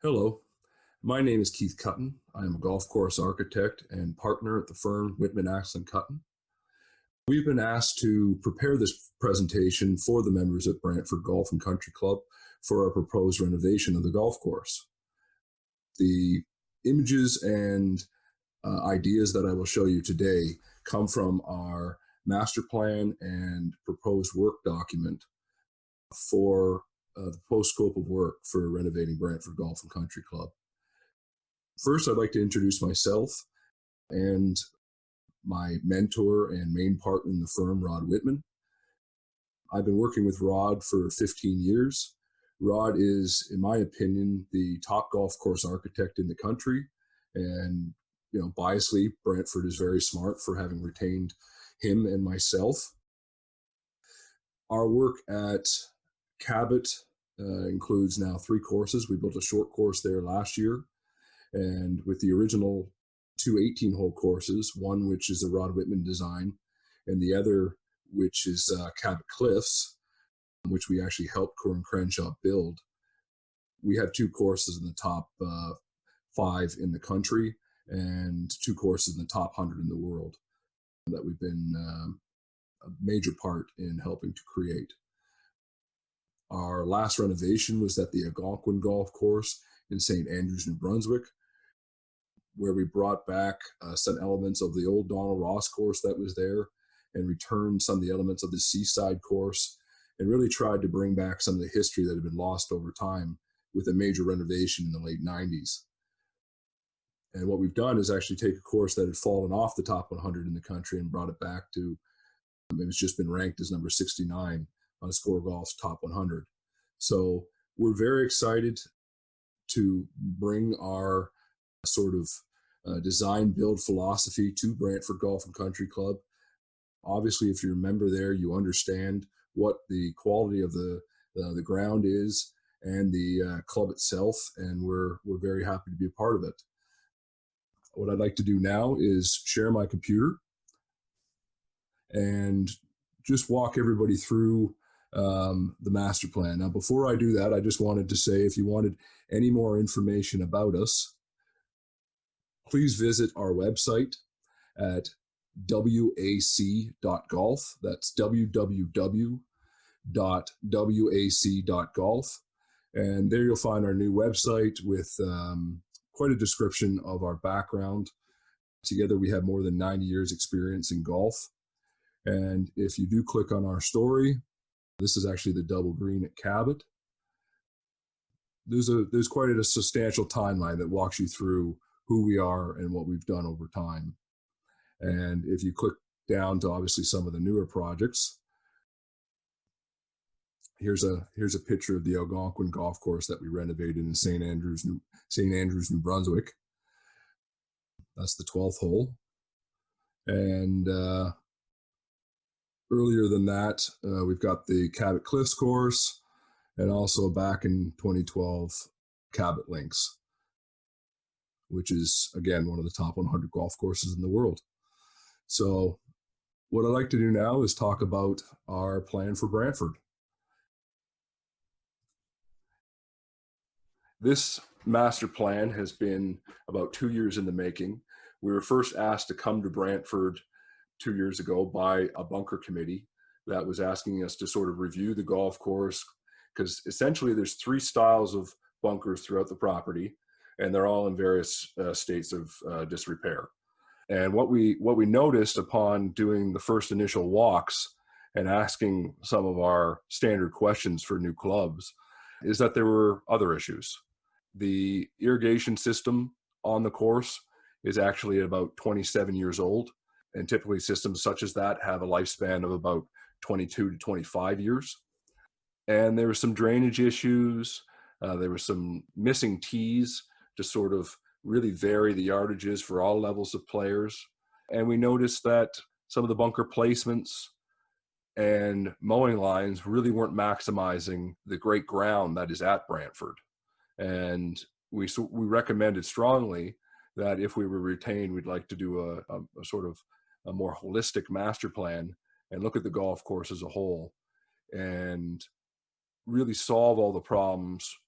Hello, my name is Keith Cutton. I am a golf course architect and partner at the firm Whitman Axel Cutton. We've been asked to prepare this presentation for the members at Brantford Golf and Country Club for our proposed renovation of the golf course. The images and ideas that I will show you today come from our master plan and proposed work document for the proposed scope of work for renovating Brantford Golf and Country Club. First, I'd like to introduce myself and my mentor and main partner in the firm, Rod Whitman. I've been working with Rod for 15 years. Rod is, in my opinion, the top golf course architect in the country. And, biasly, Brantford is very smart for having retained him and myself. Our work at Cabot includes now 3 courses. We built a short course there last year. And with the original 2 18-hole courses, one which is a Rod Whitman design, and the other which is Cabot Cliffs, which we actually helped Corin Crenshaw build. We have 2 courses in the top 5 in the country and 2 courses in the top 100 in the world that we've been a major part in helping to create. Our last renovation was at the Algonquin Golf Course in St. Andrews, New Brunswick, where we brought back some elements of the old Donald Ross course that was there and returned some of the elements of the Seaside course and really tried to bring back some of the history that had been lost over time with a major renovation in the late 90s. And what we've done is actually take a course that had fallen off the top 100 in the country and brought it back to, it's just been ranked as number 69 on Score Golf's top 100. So we're very excited to bring our sort of design build philosophy to Brantford Golf and Country Club. Obviously, if you're a member there, you understand what the quality of the ground is and the club itself, and we're very happy to be a part of it. What I'd like to do now is share my computer and just walk everybody through the master plan. Now, before I do that, I just wanted to say, if you wanted any more information about us, please visit our website at wac.golf. That's www.wac.golf. And there you'll find our new website with quite a description of our background. Together, we have more than 90 years experience in golf. And if you do click on our story, this is actually the double green at Cabot. There's quite a substantial timeline that walks you through who we are and what we've done over time. And if you click down to obviously some of the newer projects, here's a picture of the Algonquin Golf Course that we renovated in St. Andrews, New Brunswick. That's the 12th hole. And earlier than that, we've got the Cabot Cliffs course, and also back in 2012, Cabot Links, which is, again, one of the top 100 golf courses in the world. So what I'd like to do now is talk about our plan for Brantford. This master plan has been about 2 years in the making. We were first asked to come to Brantford 2 years ago by a bunker committee that was asking us to sort of review the golf course, because essentially there's 3 styles of bunkers throughout the property, and they're all in various states of disrepair. And what we noticed upon doing the first initial walks and asking some of our standard questions for new clubs is that there were other issues. The irrigation system on the course is actually about 27 years old, and typically systems such as that have a lifespan of about 22 to 25 years. And there were some drainage issues. There were some missing tees to sort of really vary the yardages for all levels of players. And we noticed that some of the bunker placements and mowing lines really weren't maximizing the great ground that is at Brantford. And we recommended strongly that if we were retained, we'd like to do a sort of a more holistic master plan and look at the golf course as a whole and really solve all the problems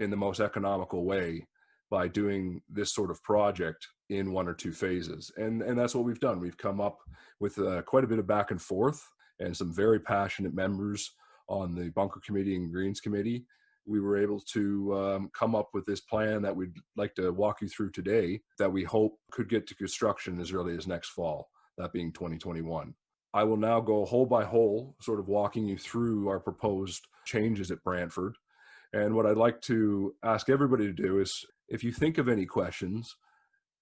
in the most economical way by doing this sort of project in 1 or 2 phases. And that's what we've done. We've come up with quite a bit of back and forth and some very passionate members on the Bunker Committee and Greens Committee. We were able to come up with this plan that we'd like to walk you through today that we hope could get to construction as early as next fall, that being 2021. I will now go hole by hole, sort of walking you through our proposed changes at Brantford. And what I'd like to ask everybody to do is, if you think of any questions,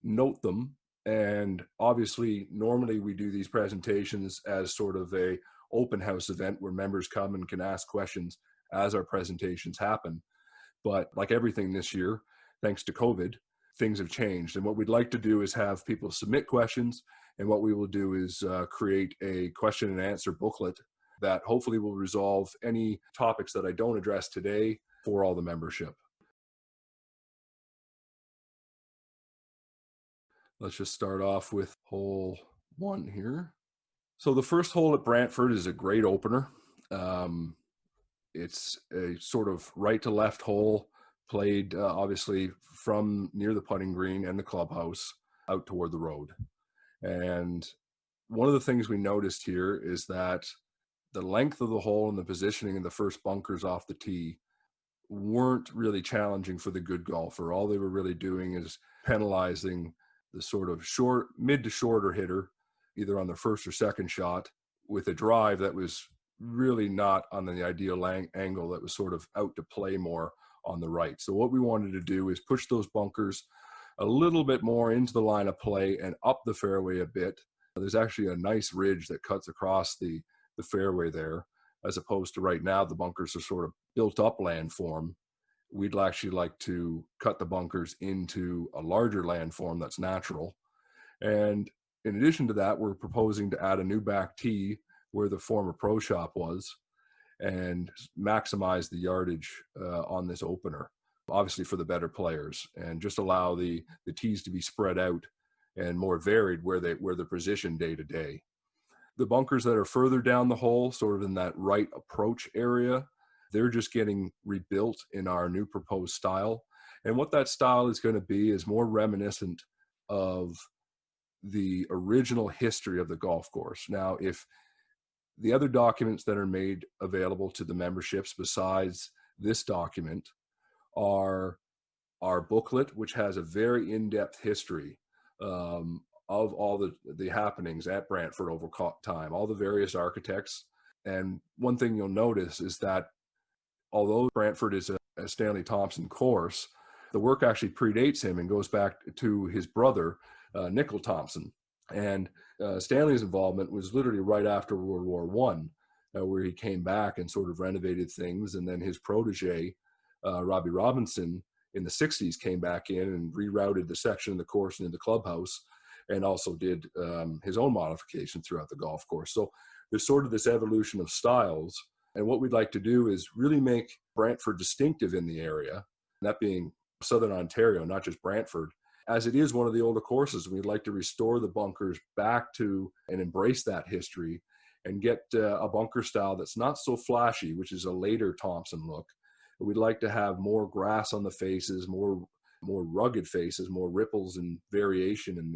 note them. And obviously, normally we do these presentations as sort of a open house event where members come and can ask questions as our presentations happen. But like everything this year, thanks to COVID, things have changed. And what we'd like to do is have people submit questions. And what we will do is create a question and answer booklet that hopefully will resolve any topics that I don't address today for all the membership. Let's just start off with hole 1 here. So the first hole at Brantford is a great opener. It's a sort of right to left hole, played obviously from near the putting green and the clubhouse out toward the road. And one of the things we noticed here is that the length of the hole and the positioning of the first bunkers off the tee weren't really challenging for the good golfer. All they were really doing is penalizing the sort of mid to shorter hitter, either on their first or second shot, with a drive that was really not on the ideal angle, that was sort of out to play more on the right. So what we wanted to do is push those bunkers a little bit more into the line of play and up the fairway a bit. There's actually a nice ridge that cuts across the fairway there, as opposed to right now the bunkers are sort of built up landform. We'd actually like to cut the bunkers into a larger landform that's natural. And in addition to that, we're proposing to add a new back tee where the former pro shop was and maximize the yardage on this opener, obviously for the better players, and just allow the tees to be spread out and more varied where they're positioned day to day. The bunkers that are further down the hole, sort of in that right approach area, they're just getting rebuilt in our new proposed style. And what that style is going to be is more reminiscent of the original history of the golf course. Now, if the other documents that are made available to the memberships besides this document are our booklet, which has a very in-depth history of all the happenings at Brantford over time, all the various architects. And one thing you'll notice is that although Brantford is a Stanley Thompson course, the work actually predates him and goes back to his brother, Nicol Thompson. And Stanley's involvement was literally right after World War I, where he came back and sort of renovated things. And then his protege, Robbie Robinson, in the 60s came back in and rerouted the section of the course into the clubhouse, and also did his own modification throughout the golf course. So there's sort of this evolution of styles. And what we'd like to do is really make Brantford distinctive in the area, that being Southern Ontario, not just Brantford, as it is one of the older courses. We'd like to restore the bunkers back to and embrace that history and get a bunker style that's not so flashy, which is a later Thompson look. We'd like to have more grass on the faces, more rugged faces, more ripples and variation in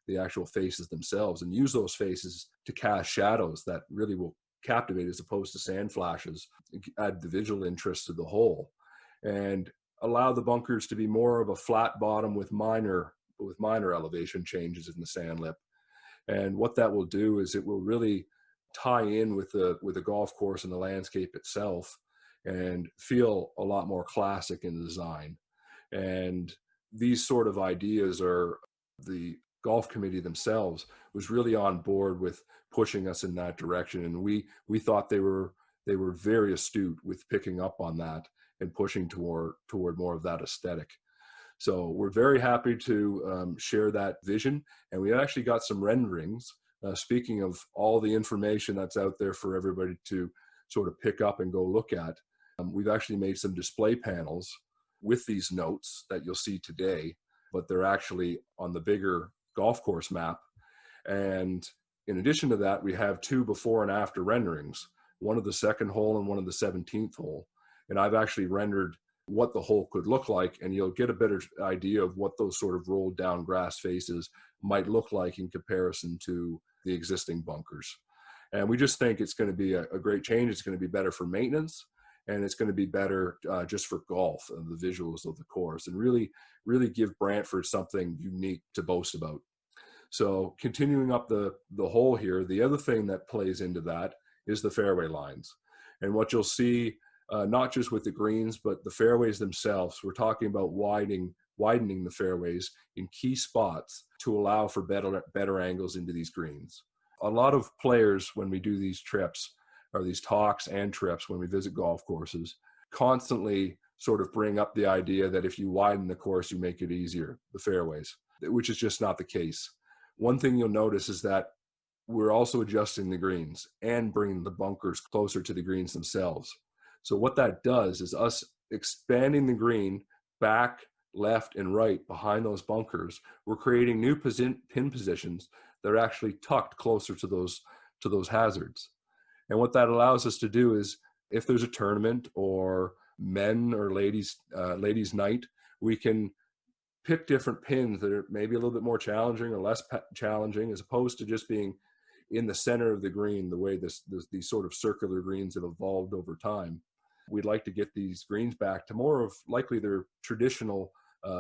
the actual faces themselves, and use those faces to cast shadows that really will captivate as opposed to sand flashes, add the visual interest to the hole, and allow the bunkers to be more of a flat bottom with minor elevation changes in the sand lip. And what that will do is it will really tie in with the golf course and the landscape itself and feel a lot more classic in the design. And these sort of ideas are the golf committee themselves was really on board with pushing us in that direction. And we thought they were very astute with picking up on that and pushing toward more of that aesthetic. So we're very happy to share that vision. And we actually got some renderings. Speaking of all the information that's out there for everybody to sort of pick up and go look at, we've actually made some display panels with these notes that you'll see today, but they're actually on the bigger golf course map. And in addition to that, we have 2 before and after renderings, one of the second hole and one of the 17th hole. And I've actually rendered what the hole could look like, and you'll get a better idea of what those sort of rolled down grass faces might look like in comparison to the existing bunkers. And we just think it's going to be a great change. It's going to be better for maintenance, and it's going to be better just for golf and the visuals of the course, and really, really give Brantford something unique to boast about. So continuing up the hole here, the other thing that plays into that is the fairway lines. And what you'll see, not just with the greens, but the fairways themselves, we're talking about widening the fairways in key spots to allow for better angles into these greens. A lot of players, when we do these trips, or these talks and trips when we visit golf courses, constantly sort of bring up the idea that if you widen the course, you make it easier, the fairways, which is just not the case. One thing you'll notice is that we're also adjusting the greens and bringing the bunkers closer to the greens themselves. So what that does is us expanding the green back, left, and right behind those bunkers. We're creating new pin positions that are actually tucked closer to those hazards. And what that allows us to do is, if there's a tournament or men or ladies night, we can pick different pins that are maybe a little bit more challenging or less challenging, as opposed to just being in the center of the green, the way these sort of circular greens have evolved over time. We'd like to get these greens back to more of likely their traditional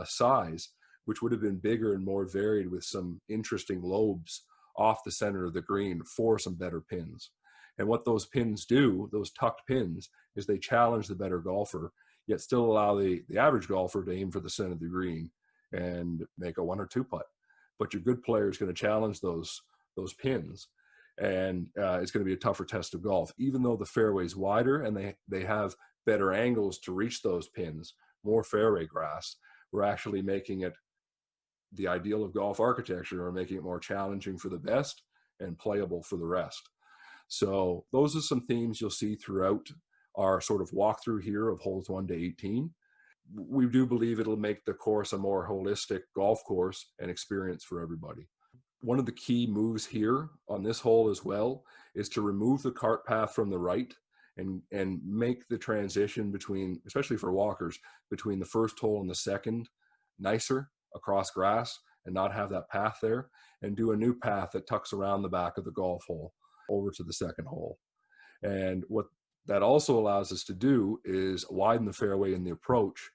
size, which would have been bigger and more varied, with some interesting lobes off the center of the green for some better pins. And what those pins do, those tucked pins, is they challenge the better golfer, yet still allow the average golfer to aim for the center of the green and make a 1 or 2 putt. But your good player is going to challenge those pins, and it's going to be a tougher test of golf. Even though the fairway is wider and they have better angles to reach those pins, more fairway grass, we're actually making it the ideal of golf architecture, or making it more challenging for the best and playable for the rest. So those are some themes you'll see throughout our sort of walkthrough here of holes 1 to 18. We do believe it'll make the course a more holistic golf course and experience for everybody. One of the key moves here on this hole as well is to remove the cart path from the right and make the transition between, especially for walkers, between the first hole and the second nicer across grass, and not have that path there, and do a new path that tucks around the back of the golf hole over to the second hole. And what that also allows us to do is widen the fairway in the approach.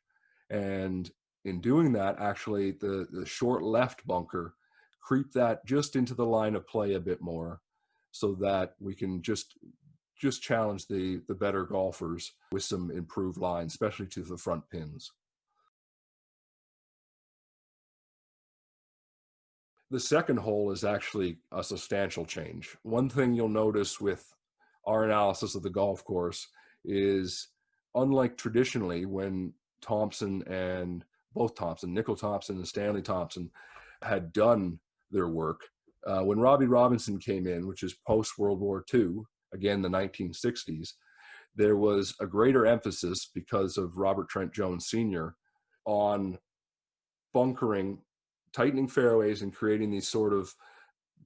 And in doing that, actually the short left bunker, creep that just into the line of play a bit more, so that we can just challenge the better golfers with some improved lines, especially to the front pins. The second hole is actually a substantial change. One thing you'll notice with our analysis of the golf course is, unlike traditionally when Nickel Thompson and Stanley Thompson had done their work, when Robbie Robinson came in, which is post-World War II, again, the 1960s, there was a greater emphasis, because of Robert Trent Jones Sr., on bunkering, tightening fairways, and creating these sort of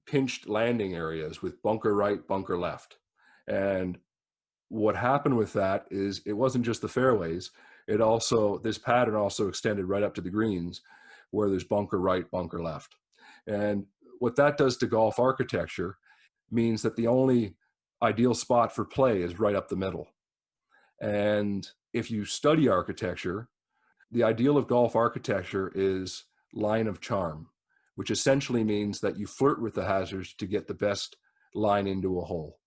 pinched landing areas with bunker right, bunker left. And what happened with that is, it wasn't just the fairways, this pattern also extended right up to the greens, where there's bunker right, bunker left. And what that does to golf architecture means that the only ideal spot for play is right up the middle. And if you study architecture, the ideal of golf architecture is line of charm, which essentially means that you flirt with the hazards to get the best line into a hole.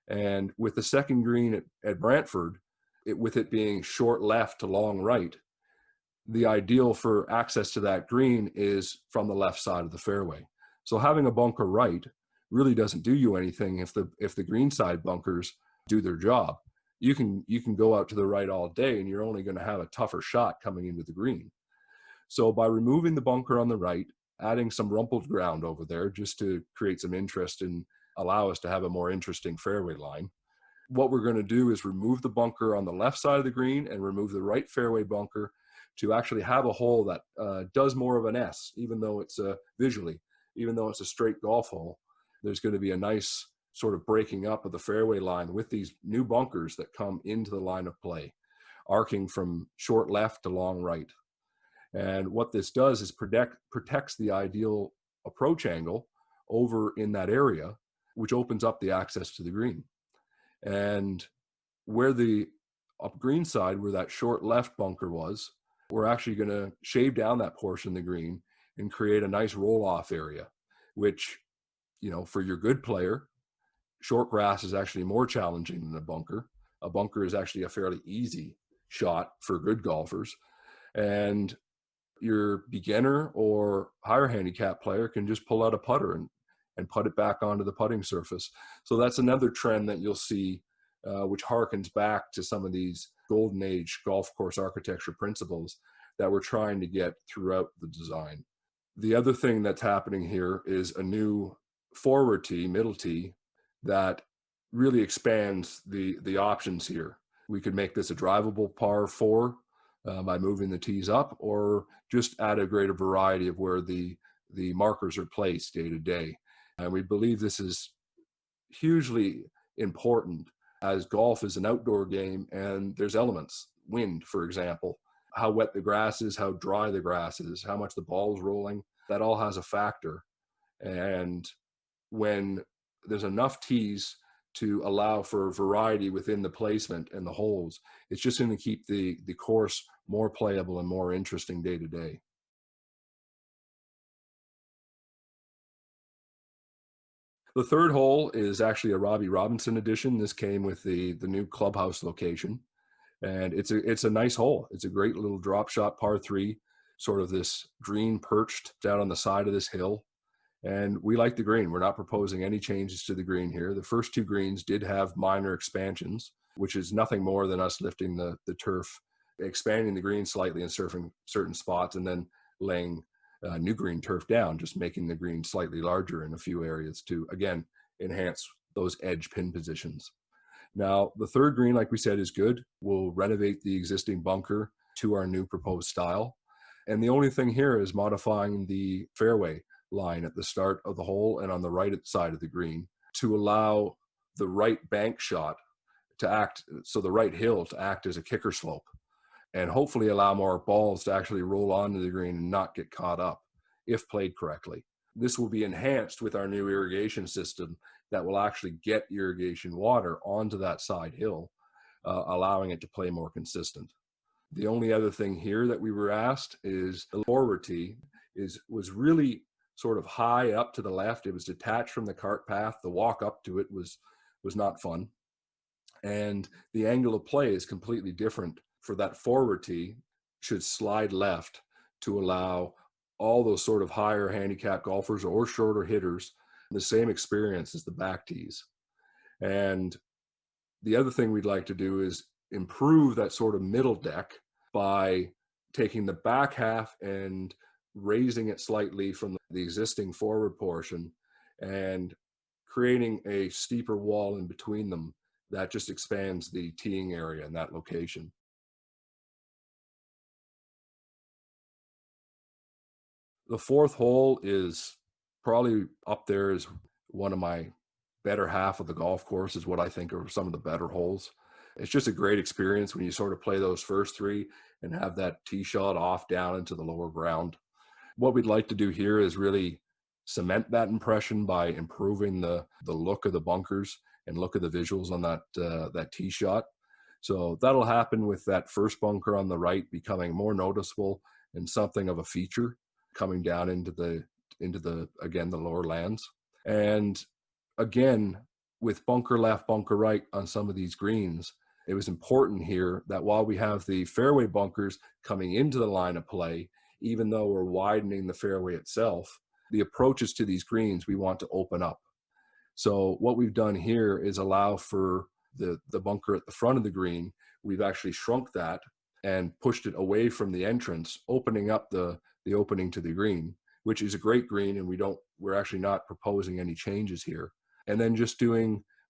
And with the second green at Brantford, with it being short left to long right, the ideal for access to that green is from the left side of the fairway. So having a bunker right really doesn't do you anything if the green side bunkers do their job. You can go out to the right all day, and you're only going to have a tougher shot coming into the green. So by removing the bunker on the right, adding some rumpled ground over there just to create some interest and allow us to have a more interesting fairway line, what we're going to do is remove the bunker on the left side of the green and remove the right fairway bunker to actually have a hole that does more of an S, even though it's visually, even though it's a straight golf hole. There's going to be a nice sort of breaking up of the fairway line with these new bunkers that come into the line of play. arcing from short left to long right. And what this does is protects the ideal approach angle over in that area, which opens up the access to the green. And where the up green side, where that short left bunker was, we're actually going to shave down that portion of the green and create a nice roll-off area, which, you know, for your good player, short grass is actually more challenging than a bunker. A bunker is actually a fairly easy shot for good golfers. And your beginner or higher handicap player can just pull out a putter and put it back onto the putting surface. So that's another trend that you'll see, which harkens back to some of these golden age golf course architecture principles that we're trying to get throughout the design. The other thing that's happening here is a new forward tee, middle tee, that really expands the options here. We could make this a drivable par 4 by moving the tees up, or just add a greater variety of where the markers are placed day to day. And we believe this is hugely important, as golf is an outdoor game and there's elements, wind, for example, how wet the grass is, how dry the grass is, how much the ball is rolling, that all has a factor. And when there's enough tees to allow for variety within the placement and the holes, it's just going to keep the course more playable and more interesting day to day. The third hole is actually a Robbie Robinson edition. This came with the new clubhouse location, and it's a nice hole. It's a great little drop shot par 3, sort of this green perched down on the side of this hill. And we like the green. We're not proposing any changes to the green here. The first 2 greens did have minor expansions, which is nothing more than us lifting the turf, expanding the green slightly and surfing certain spots, and then laying new green turf down, just making the green slightly larger in a few areas to, again, enhance those edge pin positions. Now, the third green, like we said, is good. We'll renovate the existing bunker to our new proposed style. And the only thing here is modifying the fairway line at the start of the hole and on the right side of the green to allow the right bank shot to act, so the right hill to act as a kicker slope, and hopefully allow more balls to actually roll onto the green and not get caught up if played correctly. This will be enhanced with our new irrigation system that will actually get irrigation water onto that side hill, allowing it to play more consistent. The only other thing here that we were asked is the forward tee was really sort of high up to the left. It was detached from the cart path. The walk up to it was not fun. And the angle of play is completely different. For that forward tee, should slide left to allow all those sort of higher handicap golfers or shorter hitters the same experience as the back tees. And the other thing we'd like to do is improve that sort of middle deck by taking the back half and raising it slightly from the existing forward portion and creating a steeper wall in between them that just expands the teeing area in that location. The fourth hole is probably up there as one of my better half of the golf course, is what I think are some of the better holes. It's just a great experience when you sort of play those first 3 and have that tee shot off down into the lower ground. What we'd like to do here is really cement that impression by improving the look of the bunkers and look of the visuals on that tee shot. So that'll happen with that first bunker on the right becoming more noticeable and something of a feature coming down into the again, the lower lands. And again, with bunker left, bunker right on some of these greens, it was important here that while we have the fairway bunkers coming into the line of play, even though we're widening the fairway itself, the approaches to these greens we want to open up. So what we've done here is allow for the bunker at the front of the green. We've actually shrunk that and pushed it away from the entrance, opening up the opening to the green, which is a great green, and we're actually not proposing any changes here. And then just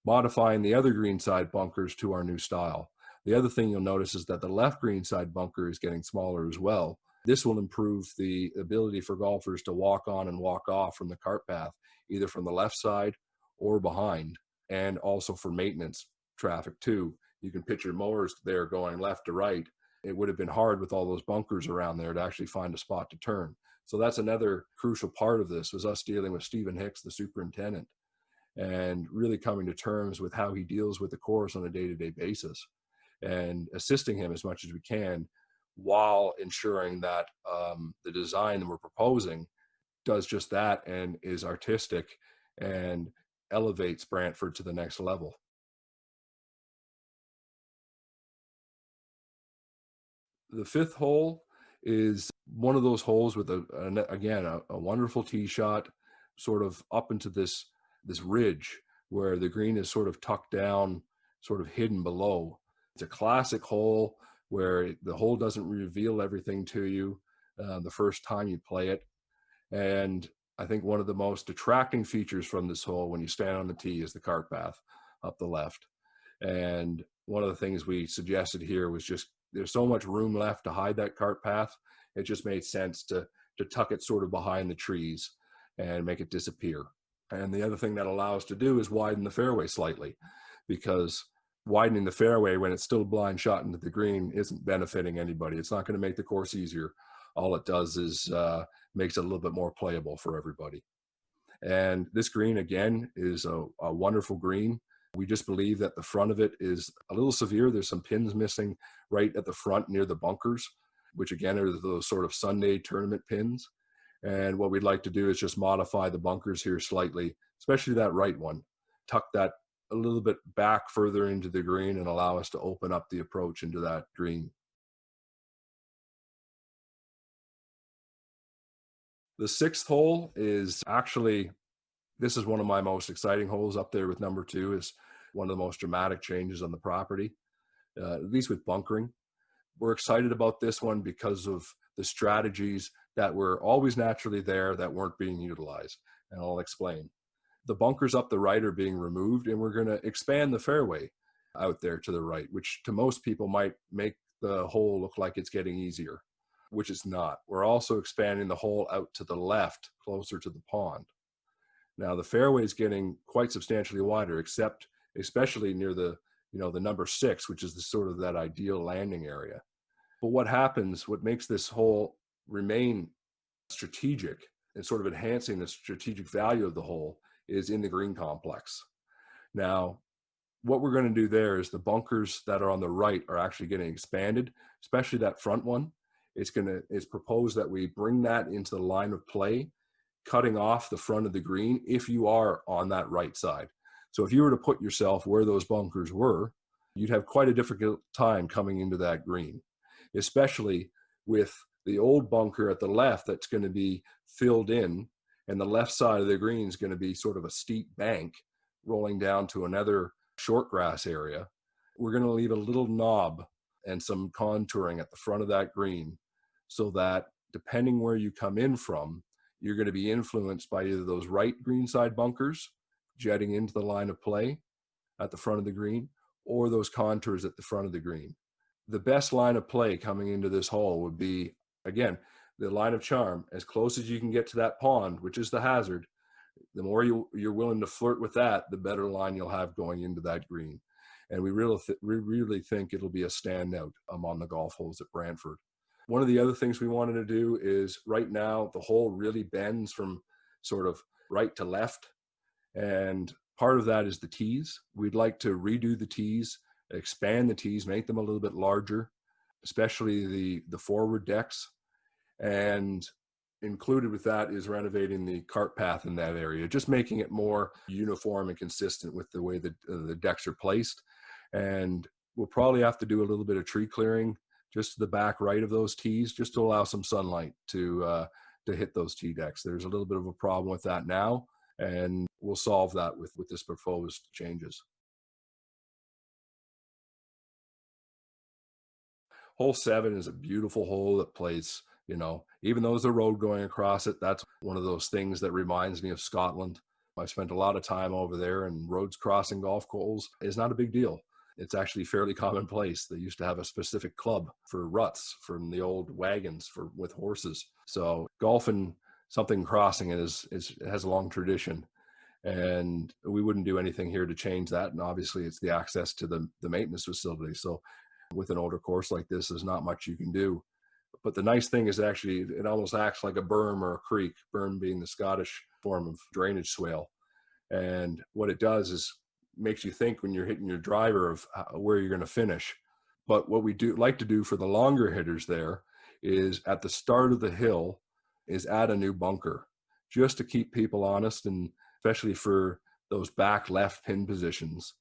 modifying the other green side bunkers to our new style. The other thing you'll notice is that the left green side bunker is getting smaller as well. This will improve the ability for golfers to walk on and walk off from the cart path, either from the left side or behind, and also for maintenance traffic too. You can pitch your mowers there going left to right, it would have been hard with all those bunkers around there to actually find a spot to turn. So that's another crucial part of this, was us dealing with Stephen Hicks, the superintendent, and really coming to terms with how he deals with the course on a day-to-day basis and assisting him as much as we can, while ensuring that the design that we're proposing does just that and is artistic and elevates Brantford to the next level. The fifth hole is one of those holes with a wonderful tee shot, sort of up into this ridge where the green is sort of tucked down, sort of hidden below. It's a classic hole where the hole doesn't reveal everything to you the first time you play it. And I think one of the most attracting features from this hole when you stand on the tee is the cart path up the left. And one of the things we suggested here was just, there's so much room left to hide that cart path. It just made sense to tuck it sort of behind the trees and make it disappear. And the other thing that allows to do is widen the fairway slightly, because widening the fairway when it's still a blind shot into the green isn't benefiting anybody. It's not going to make the course easier. All it does is makes it a little bit more playable for everybody. And this green, again, is a wonderful green. We just believe that the front of it is a little severe. There's some pins missing right at the front near the bunkers, which again are those sort of Sunday tournament pins. And what we'd like to do is just modify the bunkers here slightly, especially that right one, tuck that a little bit back further into the green and allow us to open up the approach into that green. The sixth hole is actually, this is one of my most exciting holes, up there with number 2. Is one of the most dramatic changes on the property, at least with bunkering. We're excited about this one because of the strategies that were always naturally there that weren't being utilized, and I'll explain. The bunkers up the right are being removed, and we're going to expand the fairway out there to the right, which to most people might make the hole look like it's getting easier, which it's not. We're also expanding the hole out to the left, closer to the pond. Now the fairway is getting quite substantially wider, especially near the number 6, which is the sort of that ideal landing area. But what makes this hole remain strategic and sort of enhancing the strategic value of the hole is in the green complex. Now, what we're going to do there is the bunkers that are on the right are actually getting expanded, especially that front one. It's proposed that we bring that into the line of play, cutting off the front of the green if you are on that right side. So if you were to put yourself where those bunkers were, you'd have quite a difficult time coming into that green, especially with the old bunker at the left that's going to be filled in, and the left side of the green is going to be sort of a steep bank rolling down to another short grass area. We're going to leave a little knob and some contouring at the front of that green, so that depending where you come in from, you're going to be influenced by either those right greenside bunkers jetting into the line of play at the front of the green, or those contours at the front of the green. The best line of play coming into this hole would be, again, the line of charm, as close as you can get to that pond, which is the hazard. The more you're willing to flirt with that, the better line you'll have going into that green. And we really think it'll be a standout among the golf holes at Brantford. One of the other things we wanted to do is, right now, the hole really bends from sort of right to left. And part of that is the tees. We'd like to redo the tees, expand the tees, make them a little bit larger, especially the forward decks. And included with that is renovating the cart path in that area, just making it more uniform and consistent with the way that the decks are placed. And we'll probably have to do a little bit of tree clearing just to the back right of those tees, just to allow some sunlight to hit those tee decks. There's a little bit of a problem with that now, and we'll solve that with this proposed changes. Hole 7 is a beautiful hole that plays, even though there's a road going across it, that's one of those things that reminds me of Scotland. I spent a lot of time over there, and roads crossing golf holes is not a big deal. It's actually fairly commonplace. They used to have a specific club for ruts from the old wagons with horses. So golfing, something crossing it has a long tradition, and we wouldn't do anything here to change that. And obviously it's the access to the maintenance facility. So With an older course like this, there's not much you can do. But the nice thing is actually it almost acts like a berm or a creek, berm being the Scottish form of drainage swale. And what it does is makes you think when you're hitting your driver of where you're going to finish. But what we do like to do for the longer hitters there is at the start of the hill is add a new bunker just to keep people honest, and especially for those back left pin positions.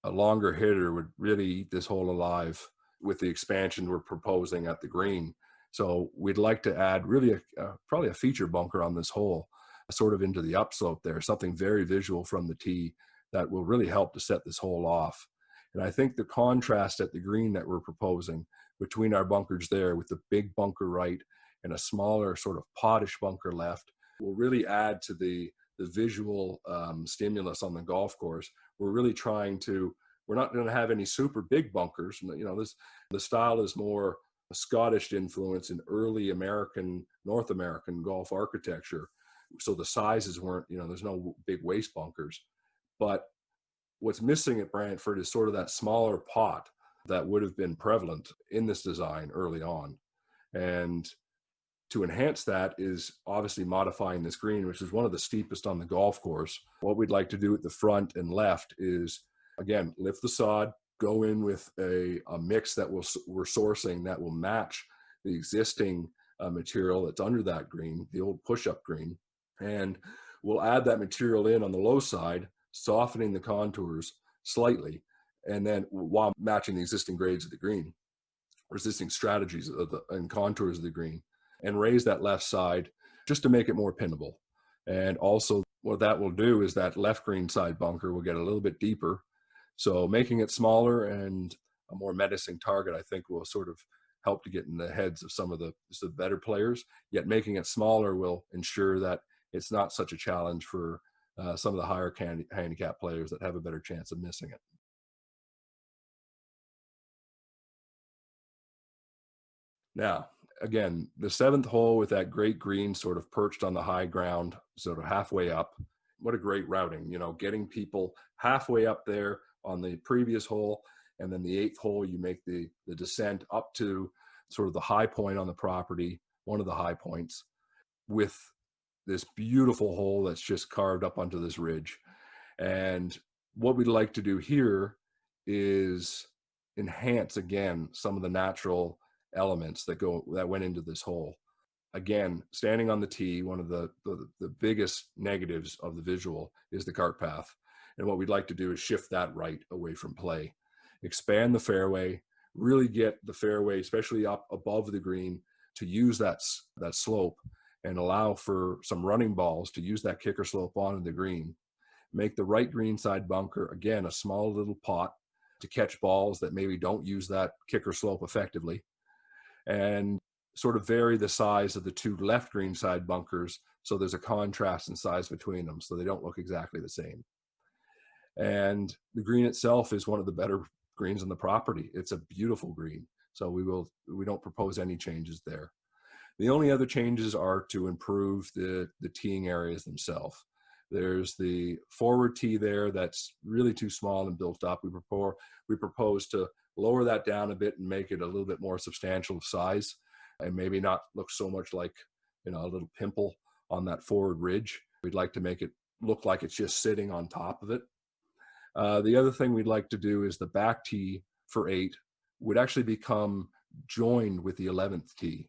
A longer hitter would really eat this hole alive with the expansion we're proposing at the green. So we'd like to add really probably a feature bunker on this hole, sort of into the upslope there, something very visual from the tee that will really help to set this hole off. And I think the contrast at the green that we're proposing between our bunkers there with the big bunker right and a smaller sort of pottish bunker left will really add to the visual stimulus on the golf course. We're really trying to, we're not going to have any super big bunkers. You know, the style is more a Scottish influence in early North American golf architecture. So the sizes weren't, you know, there's no big waist bunkers. But what's missing at Brantford is sort of that smaller pot that would have been prevalent in this design early on. And to enhance that is obviously modifying this green, which is one of the steepest on the golf course. What we'd like to do at the front and left is, again, lift the sod, go in with a mix that we're sourcing that will match the existing material that's under that green, the old push-up green. And we'll add that material in on the low side, softening the contours slightly, and then while matching the existing grades of the green, resisting strategies and contours of the green, and raise that left side just to make it more pinnable. And also what that will do is that left green side bunker will get a little bit deeper. So making it smaller and a more menacing target, I think, will sort of help to get in the heads of some of the better players, yet making it smaller will ensure that it's not such a challenge for some of the higher handicap players that have a better chance of missing it. Now, again, the seventh hole with that great green sort of perched on the high ground, sort of halfway up. What a great routing, you know, getting people halfway up there on the previous hole. And then the eighth hole, you make the descent up to sort of the high point on the property, one of the high points, with this beautiful hole that's just carved up onto this ridge. And what we'd like to do here is enhance, again, some of the natural elements that went into this hole. Again, standing on the tee, one of the biggest negatives of the visual is the cart path. And what we'd like to do is shift that right away from play, expand the fairway, really get the fairway, especially up above the green, to use that slope and allow for some running balls to use that kicker slope onto the green. Make the right green side bunker, again, a small little pot to catch balls that maybe don't use that kicker slope effectively, and sort of vary the size of the two left green side bunkers so there's a contrast in size between them so they don't look exactly the same. And the green itself is one of the better greens on the property. It's a beautiful green. So we don't propose any changes there. The only other changes are to improve the teeing areas themselves. There's the forward tee there that's really too small and built up. We propose to lower that down a bit and make it a little bit more substantial size, and maybe not look so much like, you know, a little pimple on that forward ridge. We'd like to make it look like it's just sitting on top of it. The other thing we'd like to do is the back tee for 8 would actually become joined with the 11th tee.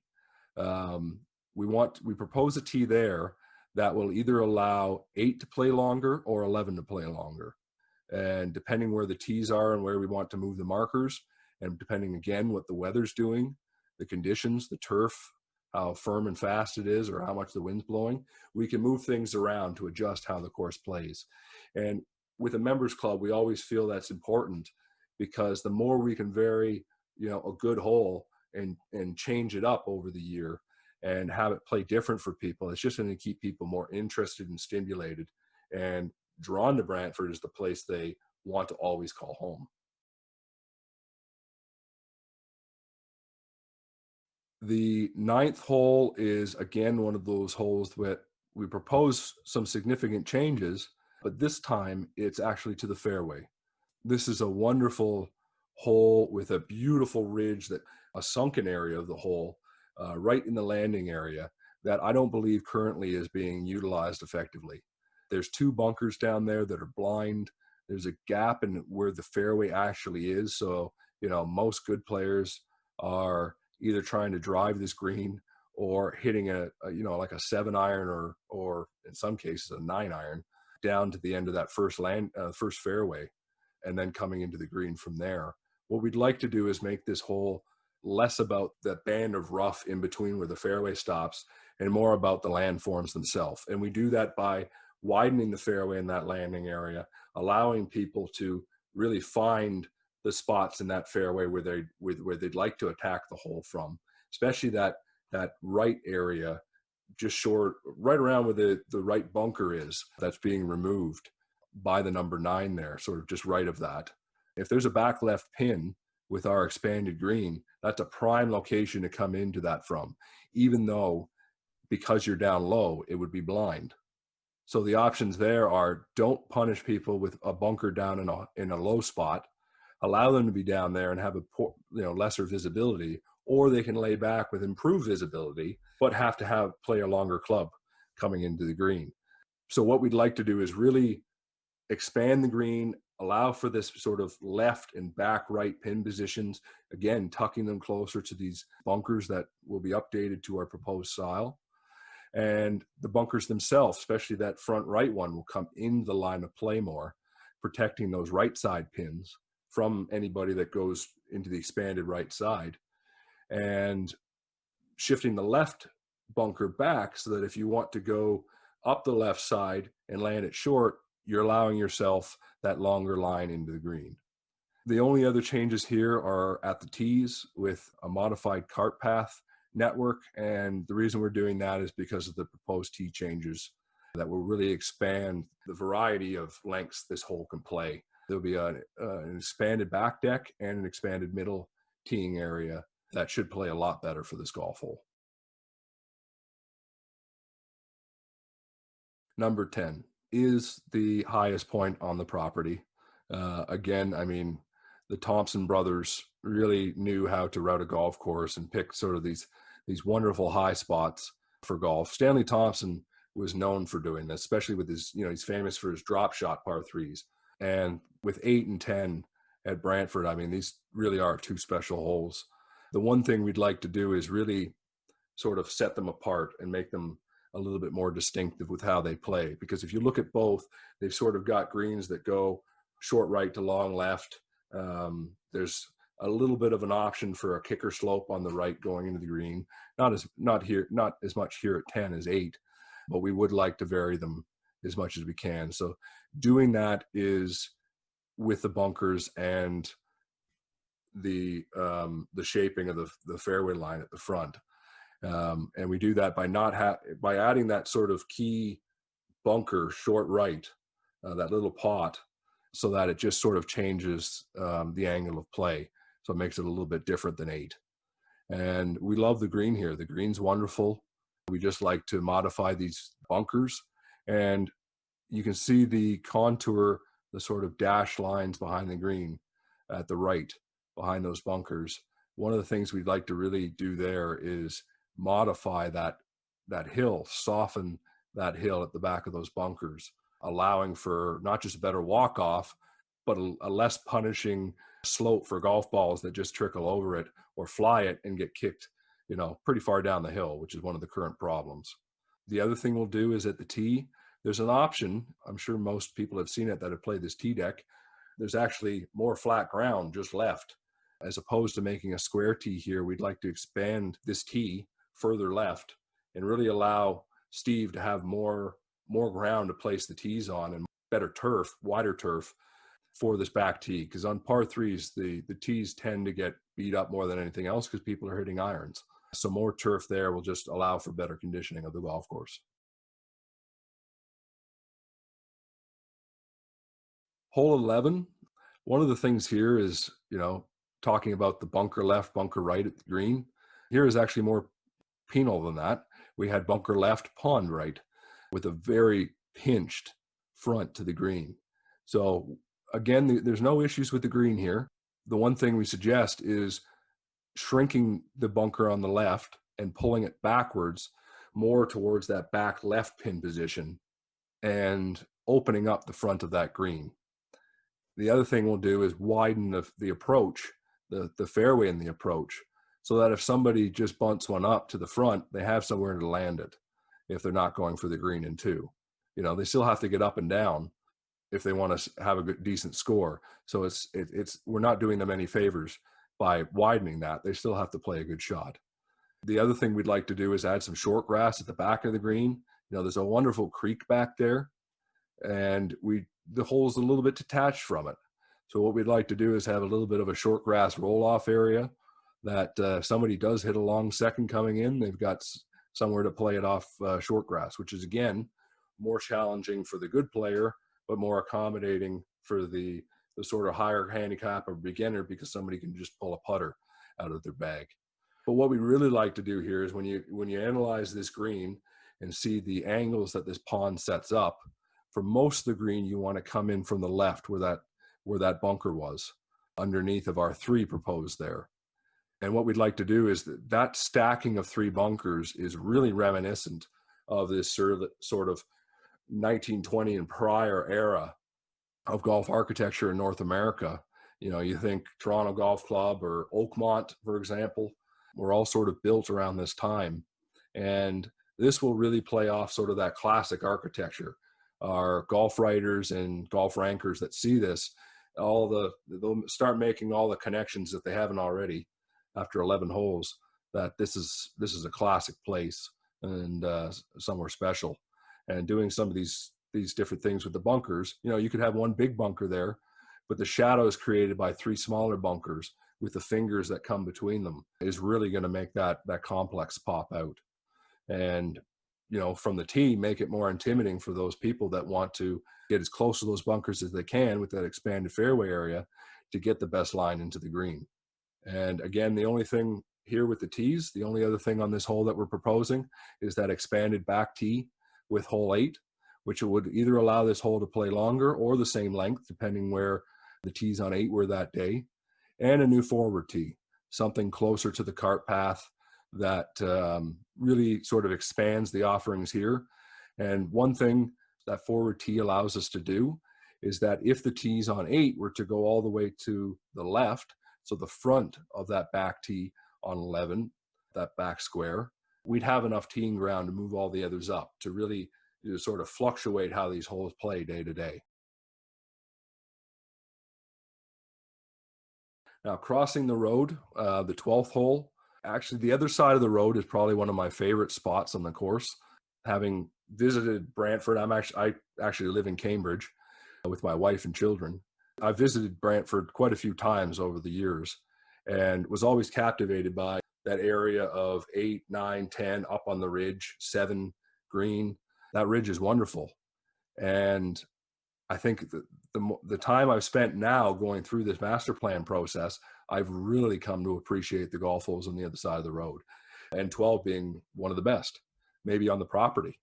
We propose a tee there that will either allow 8 to play longer or 11 to play longer. And depending where the tees are and where we want to move the markers, and depending again what the weather's doing, the conditions, the turf, how firm and fast it is, or how much the wind's blowing, we can move things around to adjust how the course plays. And with a members club, we always feel that's important, because the more we can vary, you know, a good hole and change it up over the year and have it play different for people, it's just going to keep people more interested and stimulated and drawn to Brantford as the place they want to always call home. The 9th hole is, again, one of those holes that we propose some significant changes, but this time it's actually to the fairway. This is a wonderful hole with a beautiful ridge, that a sunken area of the hole right in the landing area that I don't believe currently is being utilized effectively. There's two bunkers down there that are blind. There's a gap in where the fairway actually is. So, most good players are either trying to drive this green or hitting like a 7-iron or in some cases a 9-iron down to the end of that first fairway, and then coming into the green from there. What we'd like to do is make this hole less about that band of rough in between where the fairway stops and more about the landforms themselves. And we do that by widening the fairway in that landing area, allowing people to really find the spots in that fairway where they'd like to attack the hole from, especially that right area, just short, right around where the right bunker is that's being removed by the number 9 there, sort of just right of that. If there's a back left pin with our expanded green, that's a prime location to come into that from, even though because you're down low, it would be blind. So the options there are, don't punish people with a bunker down in a low spot, allow them to be down there and have lesser visibility, or they can lay back with improved visibility, but have to play a longer club coming into the green. So what we'd like to do is really expand the green, allow for this sort of left and back right pin positions, again, tucking them closer to these bunkers that will be updated to our proposed style. And the bunkers themselves, especially that front right one, will come in the line of play more, protecting those right side pins from anybody that goes into the expanded right side, and shifting the left bunker back so that if you want to go up the left side and land it short, you're allowing yourself that longer line into the green. The only other changes here are at the tees with a modified cart path network. And the reason we're doing that is because of the proposed tee changes that will really expand the variety of lengths this hole can play. There'll be an expanded back deck and an expanded middle teeing area that should play a lot better for this golf hole. Number 10 is the highest point on the property. Again, I mean, the Thompson brothers really knew how to route a golf course and pick sort of these wonderful high spots for golf. Stanley Thompson was known for doing this, especially with his, he's famous for his drop shot par threes. And with 8 and 10 at Brantford, I mean, these really are two special holes. The one thing we'd like to do is really sort of set them apart and make them a little bit more distinctive with how they play. Because if you look at both, they've sort of got greens that go short right to long left. There's a little bit of an option for a kicker slope on the right going into the green. Not as much here at 10 as 8, but we would like to vary them as much as we can. So doing that is with the bunkers and the shaping of the fairway line at the front. And we do that by adding that sort of key bunker short right, that little pot, so that it just sort of changes the angle of play. So it makes it a little bit different than 8. And we love the green here. The green's wonderful. We just like to modify these bunkers. And you can see the contour, the sort of dashed lines behind the green at the right, behind those bunkers. One of the things we'd like to really do there is modify that hill, soften that hill at the back of those bunkers, allowing for not just a better walk-off, but a less punishing slope for golf balls that just trickle over it or fly it and get kicked, pretty far down the hill, which is one of the current problems. The other thing we'll do is at the tee, there's an option. I'm sure most people have seen it that have played this tee deck. There's actually more flat ground just left. As opposed to making a square tee here, we'd like to expand this tee further left and really allow Steve to have more ground to place the tees on and better turf, wider turf for this back tee. Because on par threes, the tees tend to get beat up more than anything else because people are hitting irons. So more turf there will just allow for better conditioning of the golf course. Hole 11, one of the things here is, talking about the bunker left, bunker right at the green. Here is actually more penal than that. We had bunker left, pond right, with a very pinched front to the green. So again, there's no issues with the green here. The one thing we suggest is shrinking the bunker on the left and pulling it backwards more towards that back left pin position and opening up the front of that green. The other thing we'll do is widen the approach, the fairway in the approach, so that if somebody just bunts one up to the front, they have somewhere to land it if they're not going for the green in two. You know, they still have to get up and down if they want to have a good, decent score. So we're not doing them any favors by widening that. They still have to play a good shot. The other thing we'd like to do is add some short grass at the back of the green. You know, there's a wonderful creek back there, and the hole's a little bit detached from it. So what we'd like to do is have a little bit of a short grass roll-off area that if somebody does hit a long second coming in, they've got somewhere to play it off short grass, which is, again, more challenging for the good player, but more accommodating for the sort of higher handicap or beginner, because somebody can just pull a putter out of their bag. But what we really like to do here is when you analyze this green and see the angles that this pond sets up, for most of the green, you want to come in from the left where that bunker was, underneath of our 3 proposed there. And what we'd like to do is that stacking of 3 bunkers is really reminiscent of this sort of 1920 and prior era of golf architecture in North America. You know, you think Toronto Golf Club or Oakmont, for example, were all sort of built around this time. And this will really play off sort of that classic architecture. Our golf writers and golf rankers that see this, they'll start making all the connections if they haven't already after 11 holes, that this is a classic place and somewhere special. And doing some of these different things with the bunkers, you know, you could have one big bunker there, but the shadow is created by 3 smaller bunkers with the fingers that come between them is really going to make that complex pop out. And, you know, from the tee, make it more intimidating for those people that want to get as close to those bunkers as they can with that expanded fairway area to get the best line into the green. And again, the only thing here with the tees, the only other thing on this hole that we're proposing is that expanded back tee with hole 8, which would either allow this hole to play longer or the same length, depending where the tees on 8 were that day, and a new forward tee, something closer to the cart path that really sort of expands the offerings here. And one thing that forward tee allows us to do is that if the tees on 8 were to go all the way to the left, so the front of that back tee on 11, that back square, we'd have enough teeing ground to move all the others up to really sort of fluctuate how these holes play day to day. Now, crossing the road, the 12th hole, actually the other side of the road is probably one of my favorite spots on the course. Having visited Brantford, I actually live in Cambridge with my wife and children. I visited Brantford quite a few times over the years and was always captivated by that area of 8, 9, 10 up on the ridge, 7 green. That ridge is wonderful. And I think the time I've spent now going through this master plan process, I've really come to appreciate the golf holes on the other side of the road, and 12 being one of the best, maybe on the property.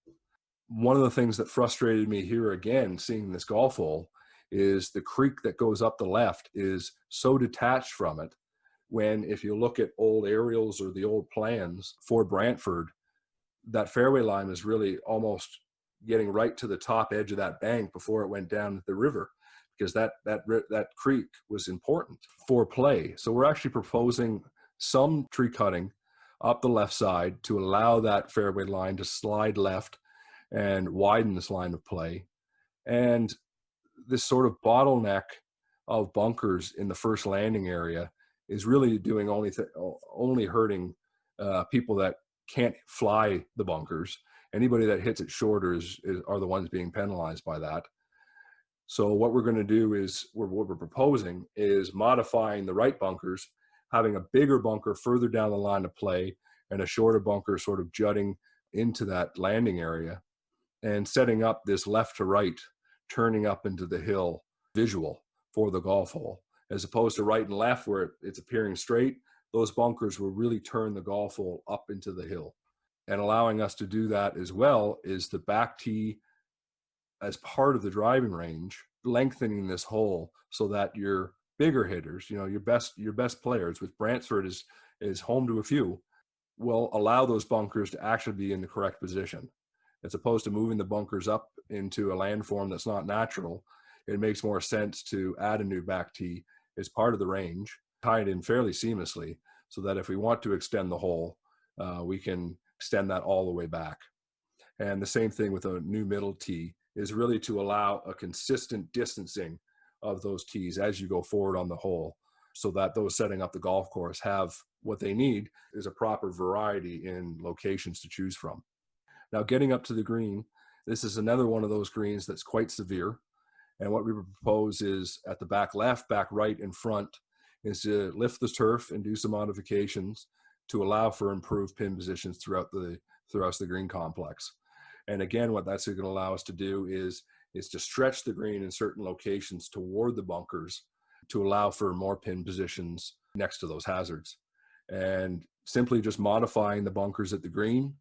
One of the things that frustrated me here again, seeing this golf hole, is the creek that goes up the left is so detached from it. When if you look at old aerials or the old plans for Brantford, that fairway line is really almost getting right to the top edge of that bank before it went down the river, because that creek was important for play. So we're actually proposing some tree cutting up the left side to allow that fairway line to slide left and widen this line of play. And this sort of bottleneck of bunkers in the first landing area is really doing only hurting people that can't fly the bunkers. Anybody that hits it shorter are the ones being penalized by that. So what we're going to do is, what we're proposing is modifying the right bunkers, having a bigger bunker further down the line of play and a shorter bunker sort of jutting into that landing area, and setting up this left to right, turning up into the hill visual for the golf hole, as opposed to right and left where it's appearing straight. Those bunkers will really turn the golf hole up into the hill. And allowing us to do that as well is the back tee as part of the driving range, lengthening this hole so that you're bigger hitters, your best players, with Brantford is home to a few, will allow those bunkers to actually be in the correct position. As opposed to moving the bunkers up into a landform that's not natural, it makes more sense to add a new back tee as part of the range, tie it in fairly seamlessly, so that if we want to extend the hole, we can extend that all the way back. And the same thing with a new middle tee is really to allow a consistent distancing of those tees as you go forward on the hole, so that those setting up the golf course have what they need is a proper variety in locations to choose from. Now, getting up to the green, this is another one of those greens that's quite severe. And what we propose is at the back left, back right, and front is to lift the turf and do some modifications to allow for improved pin positions throughout the green complex. And again, what that's going to allow us to do is to stretch the green in certain locations toward the bunkers to allow for more pin positions next to those hazards. And simply just modifying the bunkers at the green,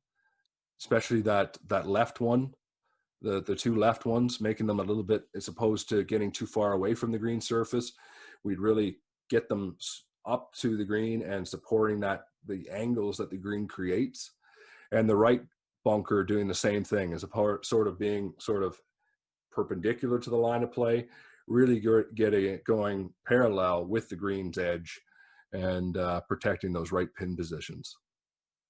especially that left one, the two left ones, making them a little bit, as opposed to getting too far away from the green surface, we'd really get them up to the green and supporting the angles that the green creates. And the right bunker doing the same thing, as a part sort of being sort of perpendicular to the line of play, really get it going parallel with the green's edge and protecting those right pin positions.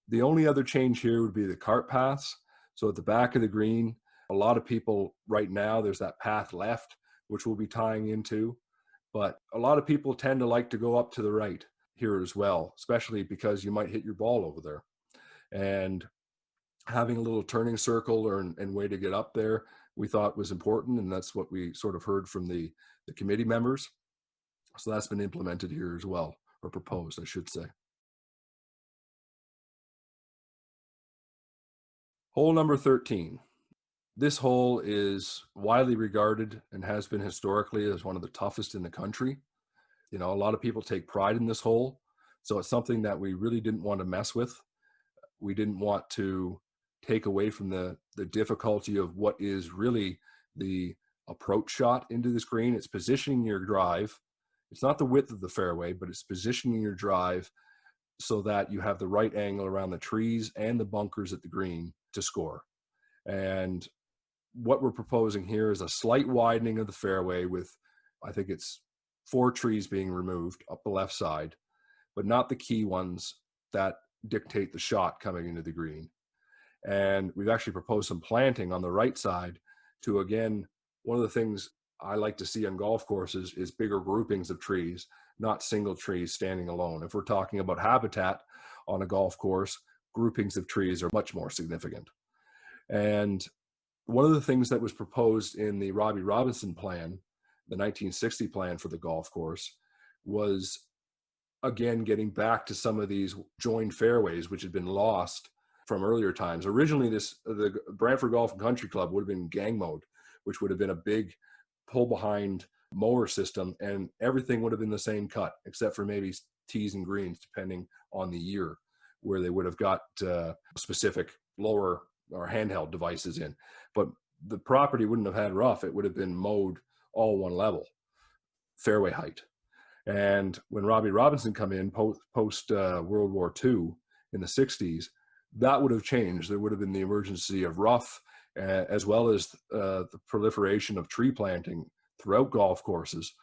The only other change here would be the cart paths. So at the back of the green, a lot of people right now, there's that path left, which we'll be tying into, but a lot of people tend to like to go up to the right here as well, especially because you might hit your ball over there. And having a little turning circle and way to get up there, we thought was important, and that's what we sort of heard from the committee members. So that's been implemented here as well, or proposed, I should say. Hole number 13. This hole is widely regarded and has been historically as one of the toughest in the country. A lot of people take pride in this hole, so it's something that we really didn't want to mess with. We didn't want to take away from the difficulty of what is really the approach shot into this green. It's positioning your drive. It's not the width of the fairway, but it's positioning your drive so that you have the right angle around the trees and the bunkers at the green to score. And what we're proposing here is a slight widening of the fairway with, I think it's 4 trees being removed up the left side, but not the key ones that dictate the shot coming into the green. And we've actually proposed some planting on the right side to, again, one of the things I like to see on golf courses is bigger groupings of trees, not single trees standing alone. If we're talking about habitat on a golf course, groupings of trees are much more significant. And one of the things that was proposed in the Robbie Robinson plan, the 1960 plan for the golf course, was, again, getting back to some of these joined fairways, which had been lost from earlier times. Originally, the Brantford Golf and Country Club would have been gang mode, which would have been a big pull behind mower system, and everything would have been the same cut, except for maybe tees and greens, depending on the year, where they would have got specific lower or handheld devices in. But the property wouldn't have had rough. It would have been mowed all one level, fairway height. And when Robbie Robinson come in post World War II in the 60s, that would have changed. There would have been the emergency of rough, as well as the proliferation of tree planting throughout golf courses.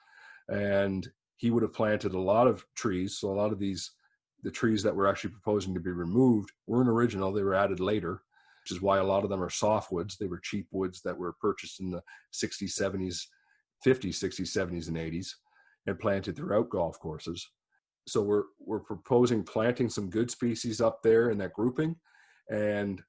And he would have planted a lot of trees. So a lot of the trees that we're actually proposing to be removed weren't original. They were added later, which is why a lot of them are softwoods. They were cheap woods that were purchased in the 60s, 70s, 50s, 60s, 70s, and 80s and planted throughout golf courses. So we're proposing planting some good species up there in that grouping and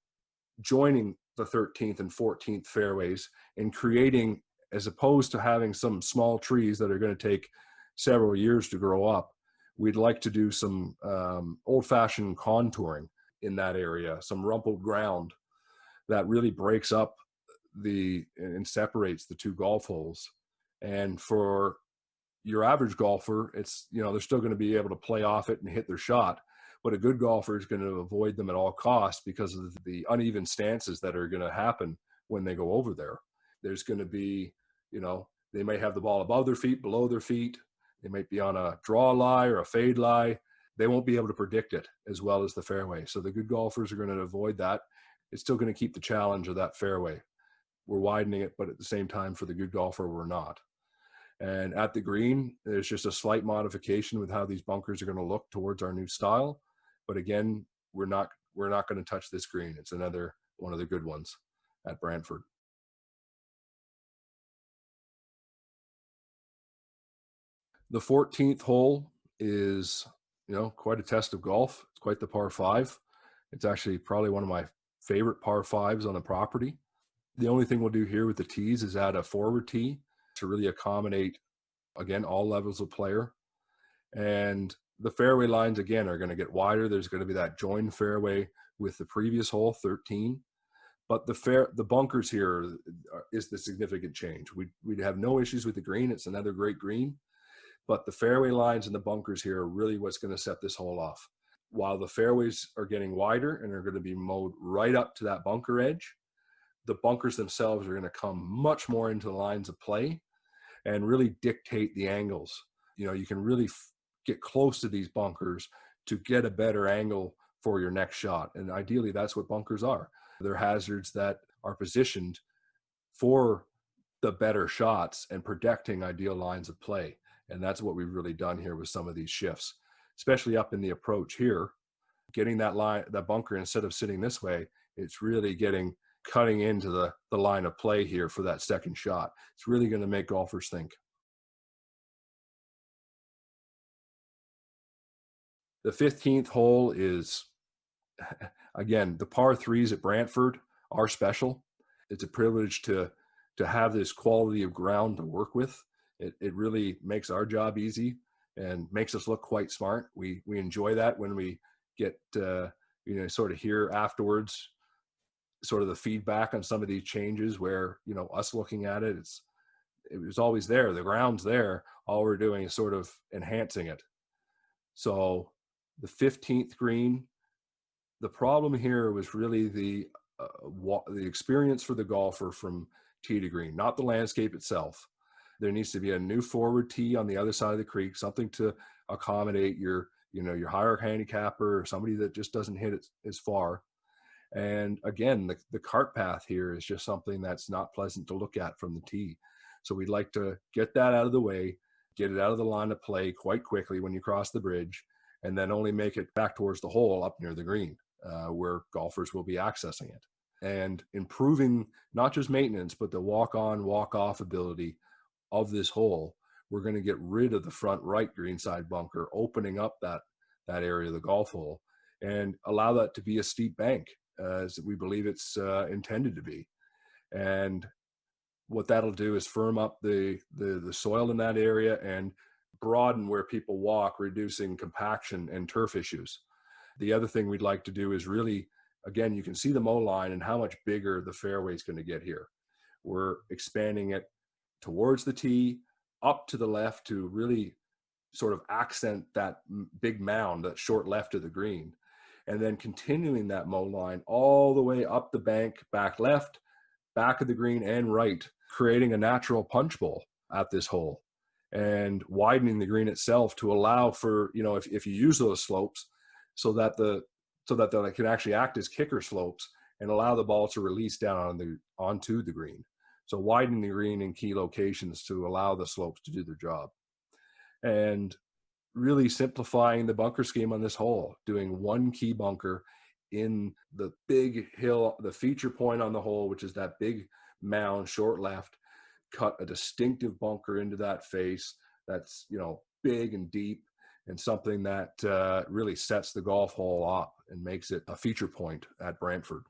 joining the 13th and 14th fairways and creating, as opposed to having some small trees that are going to take several years to grow up, we'd like to do some old-fashioned contouring in that area, some rumpled ground that really breaks up and separates the two golf holes. And for your average golfer, it's, they're still going to be able to play off it and hit their shot, but a good golfer is going to avoid them at all costs because of the uneven stances that are going to happen when they go over there. There's going to be, they may have the ball above their feet, below their feet. They might be on a draw lie or a fade lie. They won't be able to predict it as well as the fairway. So the good golfers are going to avoid that. It's still going to keep the challenge of that fairway. We're widening it, but at the same time, for the good golfer, we're not. And at the green, there's just a slight modification with how these bunkers are going to look towards our new style. But again, we're not going to touch this green. It's another one of the good ones at Brantford. The 14th hole is, quite a test of golf. It's quite the par 5. It's actually probably one of my favorite par 5s on the property. The only thing we'll do here with the tees is add a forward tee to really accommodate, again, all levels of player. And the fairway lines, again, are going to get wider. There's going to be that joined fairway with the previous hole, 13. But the bunkers here is the significant change. We'd have no issues with the green. It's another great green. But the fairway lines and the bunkers here are really what's going to set this hole off. While the fairways are getting wider and are going to be mowed right up to that bunker edge, the bunkers themselves are going to come much more into the lines of play and really dictate the angles. You can really get close to these bunkers to get a better angle for your next shot. And ideally, that's what bunkers are. They're hazards that are positioned for the better shots and protecting ideal lines of play. And that's what we've really done here with some of these shifts, especially up in the approach here. Getting that bunker, instead of sitting this way, it's really cutting into the line of play here for that second shot. It's really going to make golfers think. The 15th hole is, again, the par 3s at Brantford are special. It's a privilege to have this quality of ground to work with. It really makes our job easy and makes us look quite smart. We enjoy that when we get sort of hear afterwards sort of the feedback on some of these changes where us looking at it, it was always there. The ground's there. All we're doing is sort of enhancing it. So the 15th green, the problem here was really the experience for the golfer from tee to green, not the landscape itself. There needs to be a new forward tee on the other side of the creek, something to accommodate your higher handicapper or somebody that just doesn't hit it as far. And again, the cart path here is just something that's not pleasant to look at from the tee. So we'd like to get that out of the way, get it out of the line of play quite quickly when you cross the bridge, and then only make it back towards the hole up near the green, where golfers will be accessing it. And improving not just maintenance, but the walk-on, walk-off ability of this hole. We're going to get rid of the front right greenside bunker, opening up that area of the golf hole, and allow that to be a steep bank, as we believe it's intended to be. And what that'll do is firm up the soil in that area and broaden where people walk, reducing compaction and turf issues. The other thing we'd like to do is really, again, you can see the mow line and how much bigger the fairway is going to get here. We're expanding it towards the tee, up to the left to really sort of accent that big mound, that short left of the green, and then continuing that mow line all the way up the bank, back left, back of the green and right, creating a natural punch bowl at this hole and widening the green itself to allow for, if you use those slopes so that they can actually act as kicker slopes and allow the ball to release down onto the green. So widening the green in key locations to allow the slopes to do their job. And really simplifying the bunker scheme on this hole, doing one key bunker in the big hill, the feature point on the hole, which is that big mound, short left, cut a distinctive bunker into that face that's, big and deep, and something that really sets the golf hole up and makes it a feature point at Brantford.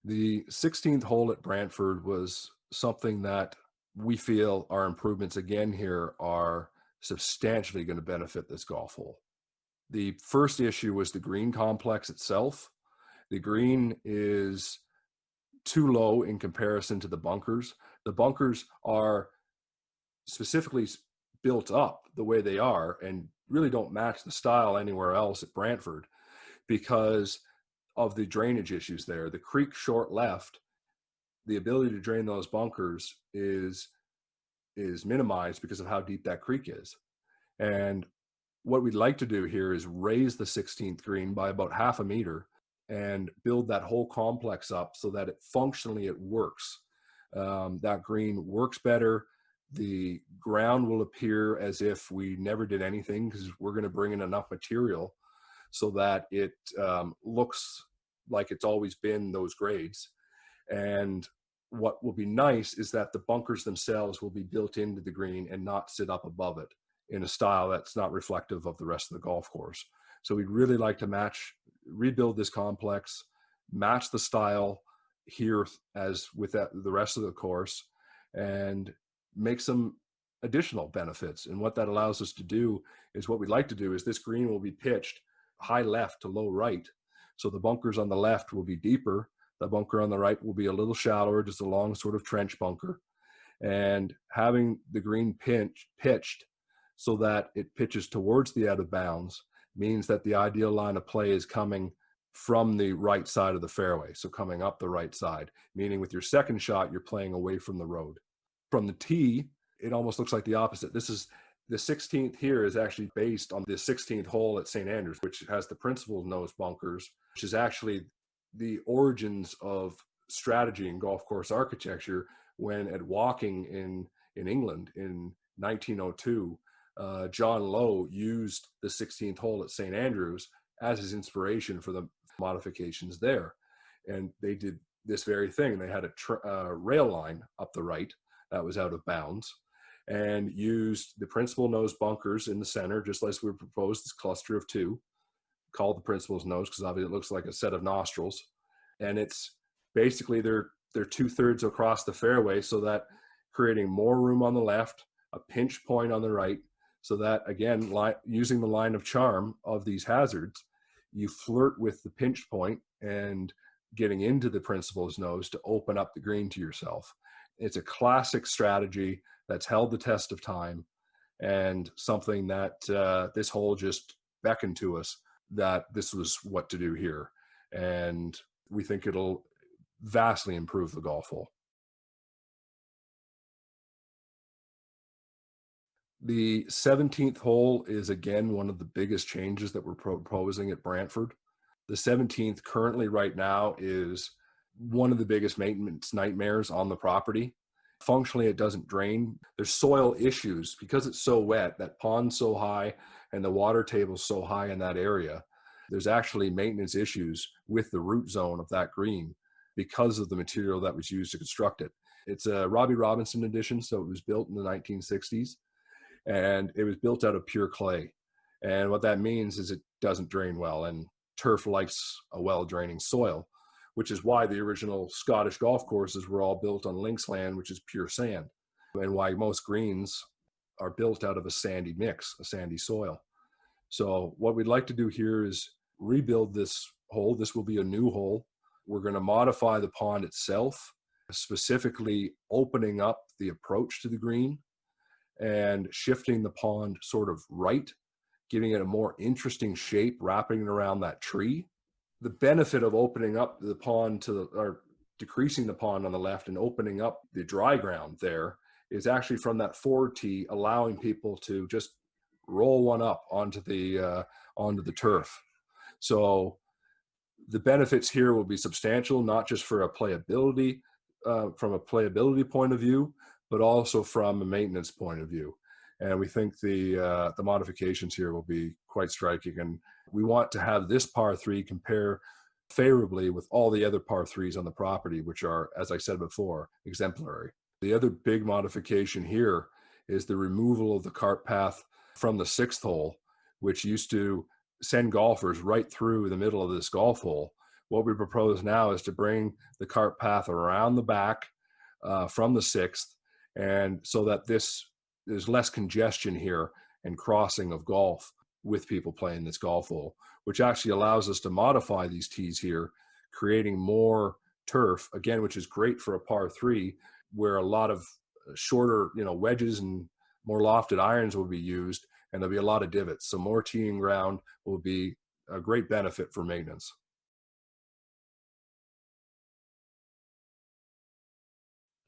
The 16th hole at Brantford was something that we feel our improvements again here are substantially going to benefit this golf hole. The first issue was the green complex itself. The green is too low in comparison to the bunkers. The bunkers are specifically built up the way they are and really don't match the style anywhere else at Brantford because of the drainage issues there. The creek short left the ability to drain those bunkers is minimized because of how deep that creek is. And what we'd like to do here is raise the 16th green by about half a meter and build that whole complex up so that functionally it works. That green works better. The ground will appear as if we never did anything because we're going to bring in enough material so that it looks like it's always been those grades. And what will be nice is that the bunkers themselves will be built into the green and not sit up above it in a style that's not reflective of the rest of the golf course. So we'd really like to rebuild this complex, match the style here as with the rest of the course, and make some additional benefits. And what that allows us to do is what we'd like to do is this green will be pitched high left to low right. So the bunkers on the left will be deeper. The bunker on the right will be a little shallower, just a long sort of trench bunker. And having the green pitched so that it pitches towards the out of bounds means that the ideal line of play is coming from the right side of the fairway. So coming up the right side, meaning with your second shot, you're playing away from the road. From the tee, it almost looks like the opposite. This is the 16th here is actually based on the 16th hole at St. Andrews, which has the principal's nose bunkers, which is actually the origins of strategy in golf course architecture when at Walking in England in 1902, John Lowe used the 16th hole at St. Andrews as his inspiration for the modifications there. And they did this very thing. They had a rail line up the right that was out of bounds and used the principal nose bunkers in the center, just as we proposed, this cluster of two, called the principal's nose because obviously it looks like a set of nostrils. And it's basically they're 2/3 across the fairway, so that creating more room on the left, a pinch point on the right, so that again, using the line of charm of these hazards, you flirt with the pinch point and getting into the principal's nose to open up the green to yourself. It's a classic strategy that's held the test of time, and something that this hole just beckoned to us that this was what to do here. And we think it'll vastly improve the golf hole. The 17th hole is again one of the biggest changes that we're proposing at Brantford. The 17th currently right now is one of the biggest maintenance nightmares on the property. Functionally, it doesn't drain. There's soil issues because it's so wet, that pond's so high and the water table's so high in that area. There's actually maintenance issues with the root zone of that green because of the material that was used to construct it. It's a Robbie Robinson edition, so it was built in the 1960s, and it was built out of pure clay. And what that means is it doesn't drain well, and turf likes a well-draining soil, which is why the original Scottish golf courses were all built on links land, which is pure sand, and why most greens are built out of a sandy mix, a sandy soil. So what we'd like to do here is rebuild this hole. This will be a new hole. We're going to modify the pond itself, specifically opening up the approach to the green and shifting the pond sort of right, giving it a more interesting shape, wrapping it around that tree. The benefit of opening up the pond or decreasing the pond on the left and opening up the dry ground there is actually from that forward tee, allowing people to just roll one up onto the turf. So the benefits here will be substantial, not just for from a playability point of view, but also from a maintenance point of view. And we think the modifications here will be quite striking. And we want to have this par 3 compare favorably with all the other par 3s on the property, which are, as I said before, exemplary. The other big modification here is the removal of the cart path from the 6th hole, which used to send golfers right through the middle of this golf hole. What we propose now is to bring the cart path around the back from the 6th, and so that there's less congestion here and crossing of golf with people playing this golf hole, which actually allows us to modify these tees here, creating more turf, again, which is great for a par 3, where a lot of shorter, wedges and more lofted irons will be used, and there'll be a lot of divots. So more teeing ground will be a great benefit for maintenance.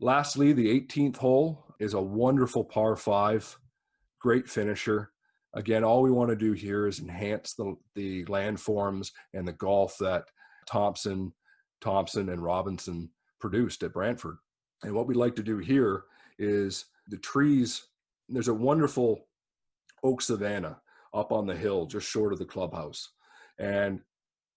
Lastly, the 18th hole is a wonderful par 5, great finisher. Again, all we want to do here is enhance the landforms and the golf that Thompson, and Robinson produced at Brantford. And what we'd like to do here is the trees. There's a wonderful oak savanna up on the hill just short of the clubhouse. And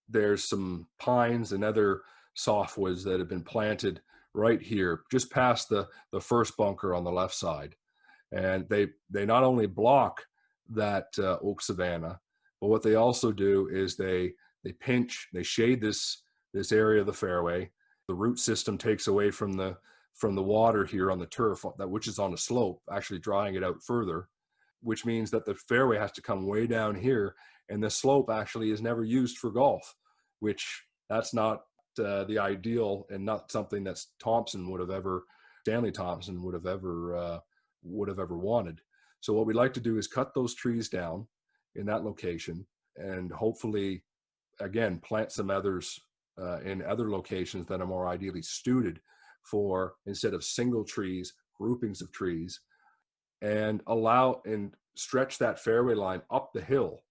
there's some pines and other softwoods that have been planted right here, just past the first bunker on the left side. And they not only block that oak savanna, but what they also do is they shade this area of the fairway. The root system takes away from the water here on the turf, which is on a slope, actually drying it out further, which means that the fairway has to come way down here, and the slope actually is never used for golf, which that's not the ideal, and not something that Stanley Thompson would have ever wanted. So what we'd like to do is cut those trees down in that location, and hopefully, again, plant some others in other locations that are more ideally suited for, instead of single trees, groupings of trees, and allow and stretch that fairway line up the hill.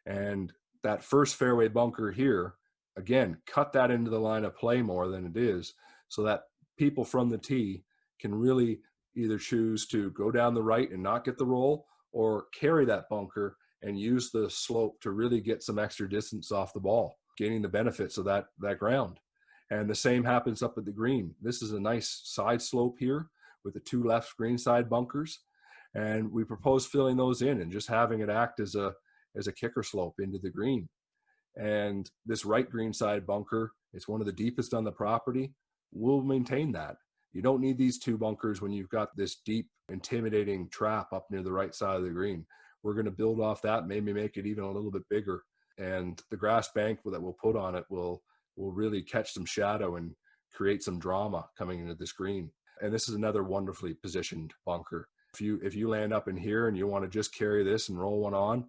And that first fairway bunker here, again, cut that into the line of play more than it is, so that people from the tee can really either choose to go down the right and not get the roll, or carry that bunker and use the slope to really get some extra distance off the ball, gaining the benefits of that ground. And the same happens up at the green. This is a nice side slope here with the 2 left green side bunkers. And we propose filling those in and just having it act as a kicker slope into the green. And this right green side bunker, it's one of the deepest on the property. We'll maintain that. You don't need these 2 bunkers when you've got this deep, intimidating trap up near the right side of the green. We're going to build off that, maybe make it even a little bit bigger. And the grass bank that we'll put on it will really catch some shadow and create some drama coming into this green. And this is another wonderfully positioned bunker. If you land up in here and you want to just carry this and roll one on,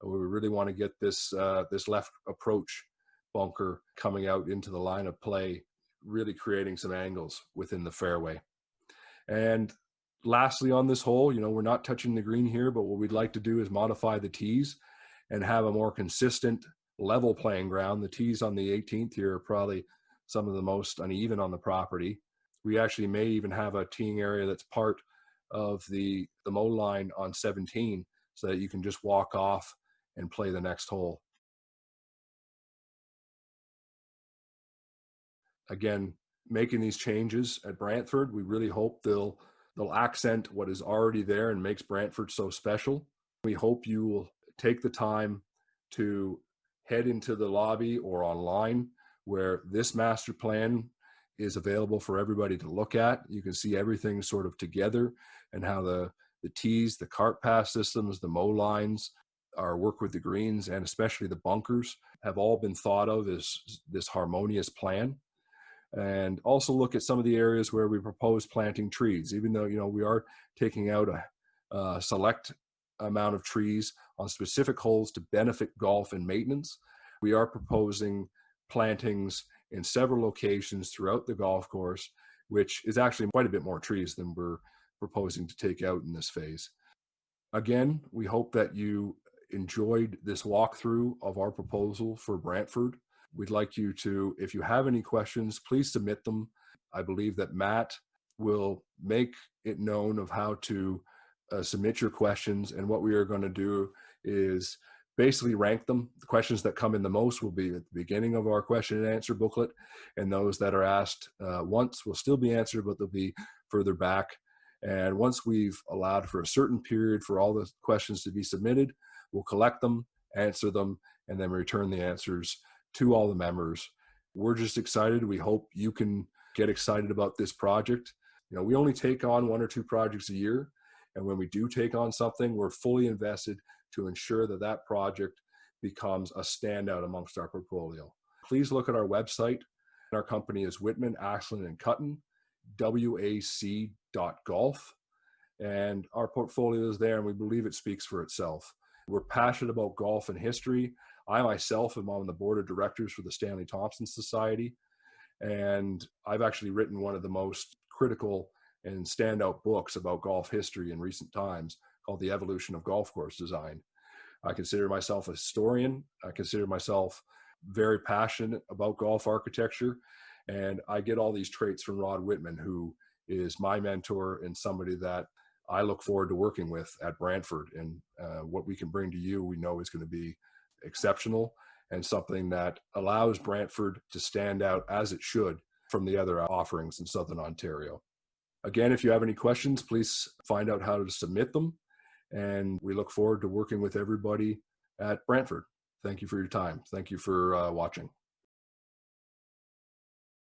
we really want to get this left approach bunker coming out into the line of play, really creating some angles within the fairway. And lastly, on this hole, we're not touching the green here, but what we'd like to do is modify the tees and have a more consistent, level playing ground. The tees on the 18th here are probably some of the most uneven on the property. We actually may even have a teeing area that's part of the mow line on 17, so that you can just walk off and play the next hole. Again, making these changes at Brantford, we really hope they'll accent what is already there and makes Brantford so special. We hope you will take the time to head into the lobby or online, where this master plan is available for everybody to look at. You can see everything sort of together, and how the tees, the cart pass systems, the mow lines, our work with the greens, and especially the bunkers have all been thought of as this harmonious plan. And also look at some of the areas where we propose planting trees, even though, we are taking out a select amount of trees on specific holes to benefit golf and maintenance. We are proposing plantings in several locations throughout the golf course, which is actually quite a bit more trees than we're proposing to take out in this phase. Again, we hope that you enjoyed this walkthrough of our proposal for Brantford. We'd like you to, if you have any questions, please submit them. I believe that Matt will make it known of how to submit your questions, and what we are going to do is basically rank them. The questions that come in the most will be at the beginning of our question and answer booklet, and those that are asked once will still be answered, but they'll be further back. And once we've allowed for a certain period for all the questions to be submitted, we'll collect them, answer them, and then return the answers to all the members. We're just excited. We hope you can get excited about this project. We only take on 1 or 2 projects a year. And when we do take on something, we're fully invested to ensure that that project becomes a standout amongst our portfolio. Please look at our website. Our company is Whitman, Axland and Cutton, wac.golf. And our portfolio is there, and we believe it speaks for itself. We're passionate about golf and history. I myself am on the board of directors for the Stanley Thompson Society. And I've actually written one of the most critical and standout books about golf history in recent times called The Evolution of Golf Course Design. I consider myself a historian. I consider myself very passionate about golf architecture. And I get all these traits from Rod Whitman, who is my mentor and somebody that I look forward to working with at Brantford. And what we can bring to you, we know is going to be exceptional and something that allows Brantford to stand out as it should from the other offerings in Southern Ontario. Again, if you have any questions, please find out how to submit them. And we look forward to working with everybody at Brantford. Thank you for your time. Thank you for watching.